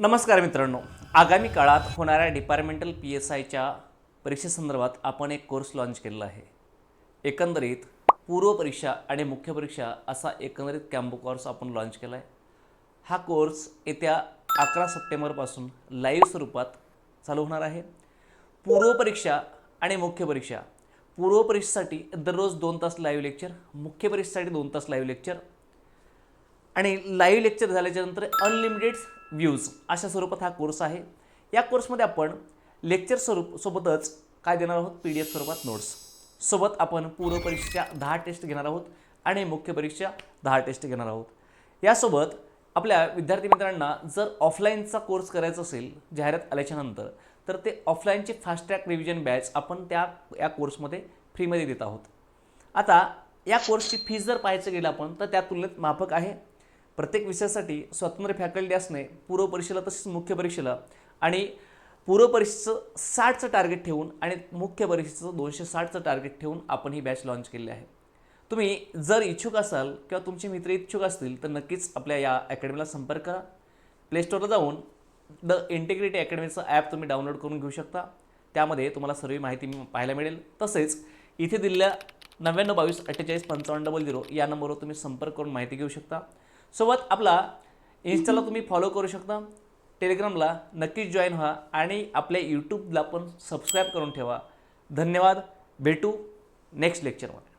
नमस्कार मित्रांनो, आगामी काळात होणाऱ्या डिपार्टमेंटल PSIच्या परीक्षेसंदर्भात आपण एक कोर्स लॉन्च केलेला आहे। एकंदरीत पूर्व परीक्षा आणि मुख्य परीक्षा असा एकंदरीत कॅम्बो कोर्स आपण लॉन्च केला आहे। हा कोर्स येत्या 11 सप्टेंबरपासून लाईव्ह स्वरूपात चालू होणार आहे। पूर्व परीक्षा आणि मुख्य परीक्षा, पूर्व परीक्षेसाठी दररोज 2 तास लाईव्ह लेक्चर, मुख्य परीक्षेसाठी 2 तास लाईव्ह लेक्चर आणि लाईव्ह लेक्चर झाल्याच्या नंतर अनलिमिटेड व्ह्यूज अशा स्वरूपात हा कोर्स आहे। या कोर्समध्ये आपण लेक्चर सोबतच काय देणार आहोत, PDF स्वरूपात नोट्स सोबत आपण पूर्व परीक्षेच्या 10 टेस्ट घेणार आहोत आणि मुख्य परीक्षा 10 टेस्ट घेणार आहोत। यासोबत आपल्या विद्यार्थी मित्रांना जर ऑफलाईनचा कोर्स करायचा असेल जाहिरात आल्याच्या नंतर, तर ते ऑफलाईनचे फास्ट ट्रॅक रिव्हिजन बॅच आपण या कोर्समध्ये फ्रीमध्ये देत आहोत। आता या कोर्सची फीस जर पाहायचं गेलं आपण तर त्या तुलनेत माफक आहे। प्रत्येक विषयासाठी स्वतंत्र फॅकल्टी असणे, पूर्व परीक्षेला तसेच मुख्य परीक्षेला, आणि पूर्व परीक्षेचं 60चं टार्गेट ठेवून आणि मुख्य परीक्षेचं 260चं टार्गेट ठेवून आपण ही बॅच लॉन्च केली आहे। तुम्ही जर इच्छुक असाल किंवा तुमचे मित्र इच्छुक असतील तर नक्कीच आपल्या या अकॅडमीला संपर्क करा। प्ले स्टोरला जाऊन द इंटिग्रिटी अकॅडमीचं ॲप तुम्ही डाउनलोड करून घेऊ शकता। त्यामध्ये तुम्हाला सर्व माहिती पाहायला मिळेल। तसेच इथे दिलेल्या 9922485500 या नंबरवर तुम्ही संपर्क करून माहिती घेऊ शकता। सोबत आपला इन्स्टाला तुम्ही फॉलो करू शकता, टेलिग्रामला नक्कीच जॉईन व्हा आणि आपल्या यूट्यूबला पण सबस्क्राईब करून ठेवा। धन्यवाद, भेटू नेक्स्ट लेक्चरमध्ये।